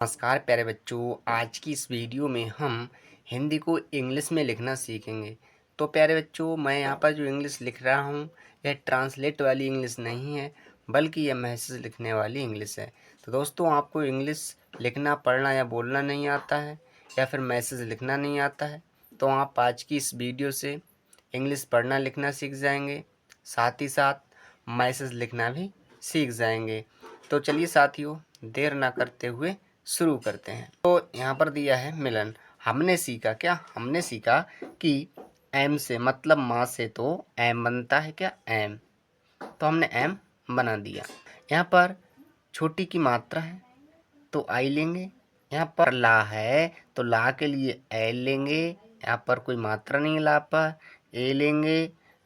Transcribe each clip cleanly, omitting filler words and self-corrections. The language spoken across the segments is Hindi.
नमस्कार प्यारे बच्चों। आज की इस वीडियो में हम हिंदी को इंग्लिश में लिखना सीखेंगे। तो प्यारे बच्चों, मैं यहाँ पर जो इंग्लिश लिख रहा हूँ यह ट्रांसलेट वाली इंग्लिश नहीं है, बल्कि यह मैसेज लिखने वाली इंग्लिश है। तो दोस्तों, आपको इंग्लिश लिखना, पढ़ना या बोलना नहीं आता है या फिर मैसेज लिखना नहीं आता है, तो आप आज की इस वीडियो से इंग्लिश पढ़ना लिखना सीख जाएंगे, साथ ही साथ मैसेज लिखना भी सीख जाएंगे। तो चलिए साथियों, देर ना करते हुए शुरू करते हैं। तो यहाँ पर दिया है मिलन। हमने सीखा क्या? हमने सीखा कि एम से मतलब माँ से तो एम बनता है क्या? एम। तो हमने एम बना दिया। यहाँ पर छोटी की मात्रा है तो आई लेंगे। यहाँ पर ला है तो ला के लिए एल लेंगे। यहाँ पर कोई मात्रा नहीं है ला पर, ए लेंगे।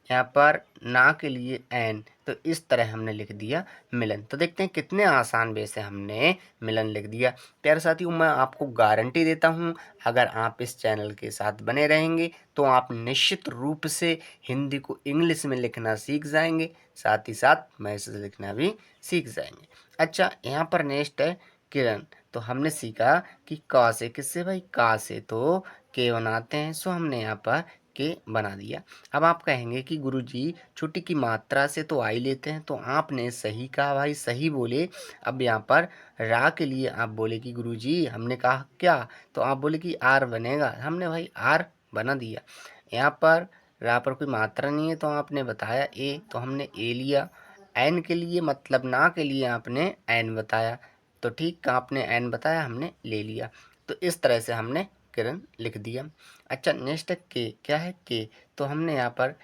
यहाँ पर ना के लिए एन। तो इस तरह हमने लिख दिया मिलन। तो देखते हैं कितने आसान वे से हमने मिलन लिख दिया। प्यारे साथियों, मैं आपको गारंटी देता हूँ, अगर आप इस चैनल के साथ बने रहेंगे तो आप निश्चित रूप से हिंदी को इंग्लिश में लिखना सीख जाएंगे, साथ ही साथ मैसेज लिखना भी सीख जाएंगे। अच्छा, यहाँ पर नेक्स्ट है किरण। तो हमने सीखा कि का से किससे भाई? का से तो के बनाते हैं, सो हमने यहाँ पर के बना दिया। अब आप कहेंगे कि गुरुजी छुट्टी की मात्रा से तो आई लेते हैं, तो आपने सही कहा भाई, सही बोले। अब यहाँ पर रा के लिए आप बोले कि गुरुजी हमने कहा क्या, तो आप बोले कि आर बनेगा, हमने भाई आर बना दिया। यहाँ पर रा पर कोई मात्रा नहीं है तो आपने बताया ए, तो हमने ए लिया। एन के लिए मतलब ना के लिए आपने एन बताया, तो ठीक आपने एन बताया, हमने ले लिया। तो इस तरह से हमने किरण लिख दिया। अच्छा, नेक्स्ट के क्या है? के। तो हमने यहाँ पर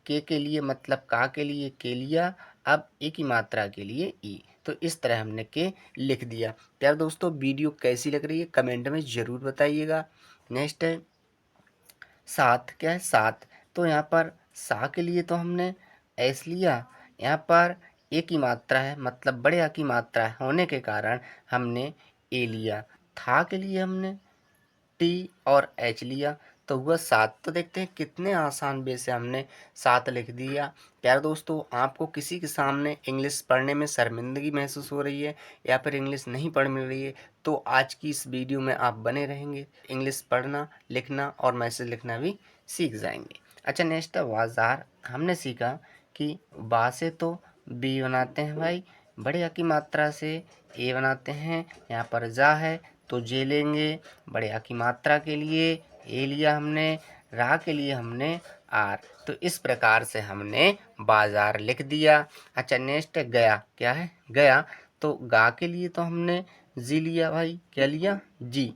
के लिए मतलब का के लिए के लिया। अब ए की मात्रा के लिए ई। तो इस तरह हमने के लिख दिया। प्यारे दोस्तों, वीडियो कैसी लग रही है कमेंट में ज़रूर बताइएगा। नेक्स्ट है सात। क्या है? सात। तो यहाँ पर सा के लिए तो हमने एस लिया। यहाँ पर ए की मात्रा है मतलब बड़े आ की मात्रा होने के कारण हमने ए लिया। था के लिए हमने टी और एच लिया, तो हुआ सात। तो देखते हैं कितने आसान वे से हमने सात लिख दिया। प्यारे दोस्तों, आपको किसी के सामने इंग्लिश पढ़ने में शर्मिंदगी महसूस हो रही है या फिर इंग्लिश नहीं पढ़ मिल रही है, तो आज की इस वीडियो में आप बने रहेंगे, इंग्लिश पढ़ना, लिखना और मैसेज लिखना भी सीख जाएंगे। अच्छा, नेक्स्ट है बाजार। हमने सीखा कि बा से तो बी बनाते हैं भाई, बड़े आ की मात्रा से ए बनाते हैं। यहाँ पर जा है तो जे लेंगे। बड़े आ की मात्रा के लिए ए लिया हमने, रा के लिए हमने आर। तो इस प्रकार से हमने बाजार लिख दिया। अच्छा, नेक्स्ट है गया। क्या है? गया। तो गा के लिए तो हमने जी लिया भाई, क्या लिया? जी।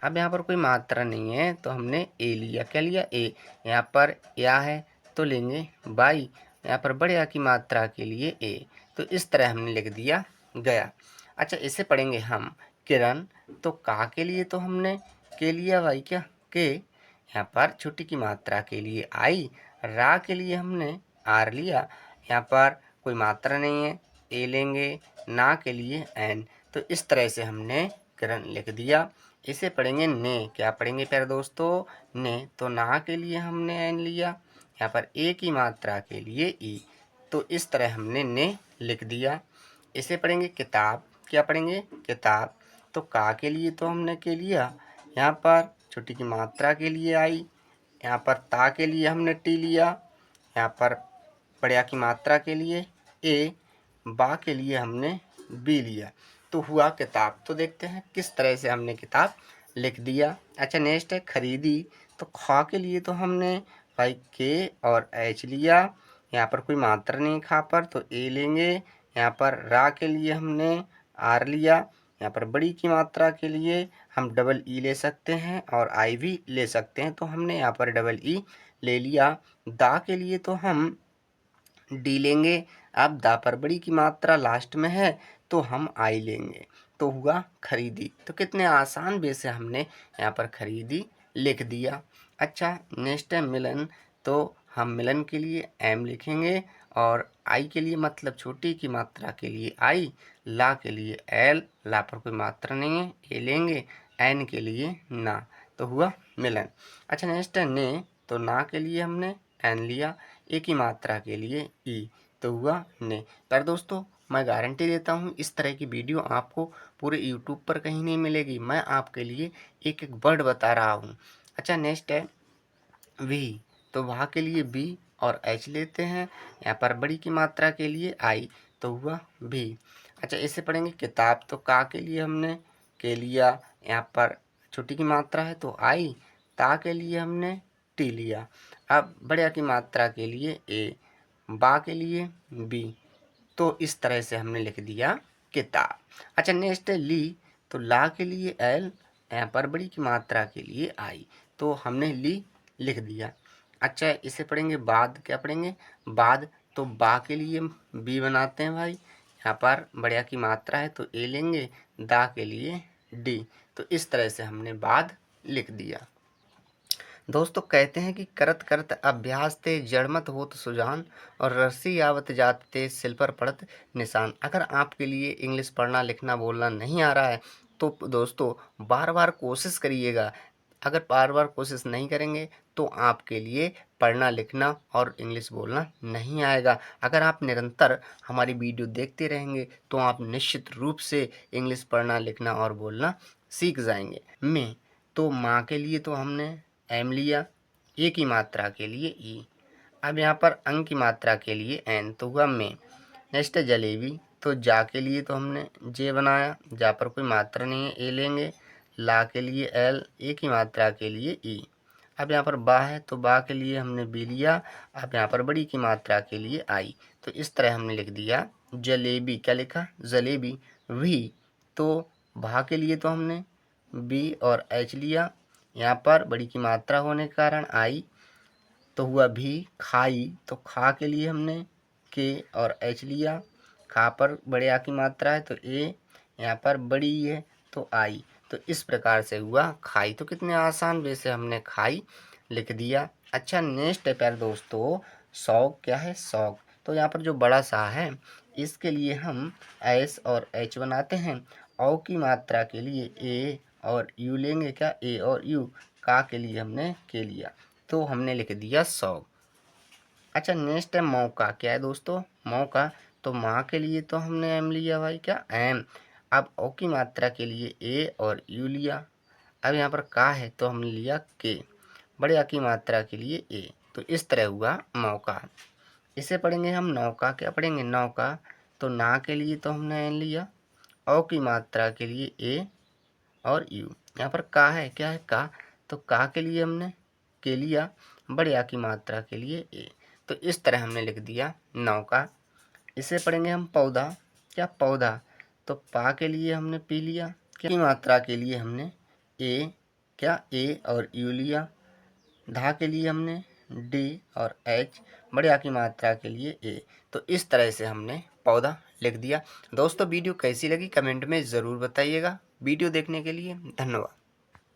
अब यहाँ पर कोई मात्रा नहीं है तो हमने ए लिया, क्या लिया? ए। यहाँ पर या है तो लेंगे बाई। यहाँ पर बड़े आ की मात्रा के लिए ए। तो इस तरह हमने लिख दिया गया। अच्छा, इसे पढ़ेंगे हम किरण। तो का के लिए तो हमने के लिया भाई, क्या? के। यहाँ पर छोटी की मात्रा के लिए आई। रा के लिए हमने आर लिया। यहाँ पर कोई मात्रा नहीं है, ए लेंगे। ना के लिए एन। तो इस तरह से हमने किरण लिख दिया। इसे पढ़ेंगे ने। क्या पढ़ेंगे प्यारे दोस्तों? ने। तो ना के लिए हमने एन लिया। यहाँ पर ए की मात्रा के लिए ई। तो इस तरह हमने ने लिख दिया। इसे पढ़ेंगे किताब। क्या पढ़ेंगे? किताब। तो का के लिए तो हमने के लिया। यहाँ पर छोटी की मात्रा के लिए आई। यहाँ पर ता के लिए हमने टी लिया। यहाँ पर बड़े की मात्रा के लिए ए। बा के लिए हमने बी लिया। तो हुआ किताब। तो देखते हैं किस तरह से हमने किताब लिख दिया। अच्छा, नेक्स्ट है खरीदी। तो खा के लिए तो हमने भाई के और एच लिया। यहाँ पर कोई मात्रा नहीं खा पर, तो ए लेंगे। यहाँ पर रा के लिए हमने आर लिया। यहाँ पर बड़ी की मात्रा के लिए हम डबल ई ले सकते हैं और आई भी ले सकते हैं, तो हमने यहाँ पर डबल ई ले लिया। दा के लिए तो हम डी लेंगे। अब दा पर बड़ी की मात्रा लास्ट में है तो हम आई लेंगे, तो हुआ खरीदी। तो कितने आसान वे से हमने यहाँ पर खरीदी लिख दिया। अच्छा, नेक्स्ट है मिलन। तो हम मिलन के लिए एम लिखेंगे और आई के लिए मतलब छोटी की मात्रा के लिए आई, ला के लिए एल, ला पर कोई मात्रा नहीं है, ए लेंगे। एन के लिए ना। तो हुआ मिलन। अच्छा, नेक्स्ट है ने। तो ना के लिए हमने एन लिया, ए की मात्रा के लिए ई। तो हुआ ने। पर दोस्तों, मैं गारंटी देता हूँ इस तरह की वीडियो आपको पूरे यूट्यूब पर कहीं नहीं मिलेगी। मैं आपके लिए एक एक वर्ड बता रहा हूँ। अच्छा, नेक्स्ट है वी। तो वहाँ के लिए बी और एच लेते हैं। यहाँ पर बड़ी की मात्रा के लिए आई, तो हुआ भी। अच्छा, इसे पढ़ेंगे किताब। तो का के लिए हमने के लिया, यहाँ पर छोटी की मात्रा है तो आई। ता के लिए हमने टी लिया। अब बड़े की मात्रा के लिए ए, बा के लिए बी। तो इस तरह से हमने लिख दिया किताब। अच्छा, नेक्स्ट है ली। तो ला के लिए एल, यहाँ पर बड़ी की मात्रा के लिए आई, तो हमने ली लिख दिया। अच्छा, इसे पढ़ेंगे बाद। क्या पढ़ेंगे? बाद। तो बा के लिए बी बनाते हैं भाई। यहाँ पर बढ़िया की मात्रा है तो ए लेंगे, दा के लिए डी। तो इस तरह से हमने बाद लिख दिया। दोस्तों कहते हैं कि करत करत अभ्यास ते जड़मत होत सुजान और रस्सी आवत जात ते सिल पर पड़त निशान। अगर आपके लिए इंग्लिश पढ़ना लिखना बोलना नहीं आ रहा है तो दोस्तों बार बार कोशिश करिएगा। अगर बार बार कोशिश नहीं करेंगे तो आपके लिए पढ़ना लिखना और इंग्लिश बोलना नहीं आएगा। अगर आप निरंतर हमारी वीडियो देखते रहेंगे तो आप निश्चित रूप से इंग्लिश पढ़ना लिखना और बोलना सीख जाएंगे। मैं तो माँ के लिए तो हमने एम लिया, ए की मात्रा के लिए ई। अब यहाँ पर अंग की मात्रा के लिए एन, तो हुआ में। नेक्स्ट है जलेबी। तो जा के लिए तो हमने जे बनाया, जा पर कोई मात्रा नहीं है, ए लेंगे। ला के लिए एल, ए की मात्रा के लिए ई। अब यहाँ पर बा है तो बा के लिए हमने बी लिया। अब यहाँ पर बड़ी की मात्रा के लिए आई। तो इस तरह हमने लिख दिया जलेबी। क्या लिखा? जलेबी। वी। तो भा के लिए तो हमने बी और एच लिया। यहाँ पर बड़ी की मात्रा होने के कारण आई, तो हुआ भी खाई। तो खा के लिए हमने के और एच लिया। खा पर बड़े आ की मात्रा है तो ए, यहाँ पर बड़ी है तो आई। तो इस प्रकार से हुआ खाई। तो कितने आसान वे से हमने खाई लिख दिया। अच्छा, नेक्स्ट है प्यारे दोस्तों शौक। क्या है? शौक। तो यहाँ पर जो बड़ा सा है इसके लिए हम एस और एच बनाते हैं। औ की मात्रा के लिए ए और यू लेंगे। क्या? ए और यू। का के लिए हमने के लिया, तो हमने लिख दिया शौक। अच्छा, नेक्स्ट है मौका। क्या है दोस्तों? मौका। तो माँ के लिए तो हमने एम लिया भाई। क्या? एम। अब ओ की मात्रा के लिए ए और यू लिया। अब यहाँ पर का है तो हमने लिया के। बड़े आ की मात्रा के लिए ए। तो इस तरह हुआ मौका। इसे पढ़ेंगे हम नौका। क्या पढ़ेंगे? नौका। तो ना के लिए तो हमने एन लिया। ओ की मात्रा के लिए ए और यू। यहाँ पर का है। क्या है? का। तो का के लिए हमने के लिया, बड़े आ की मात्रा के लिए ए। तो इस तरह हमने लिख दिया नौका। इसे पढ़ेंगे हम पौधा। क्या? पौधा। तो पा के लिए हमने पी लिया। क्या की मात्रा के लिए हमने ए। क्या? ए और यू लिया। धा के लिए हमने डी और एच, बड़े आ की मात्रा के लिए ए। तो इस तरह से हमने पौधा लिख दिया। दोस्तों वीडियो कैसी लगी कमेंट में ज़रूर बताइएगा। वीडियो देखने के लिए धन्यवाद।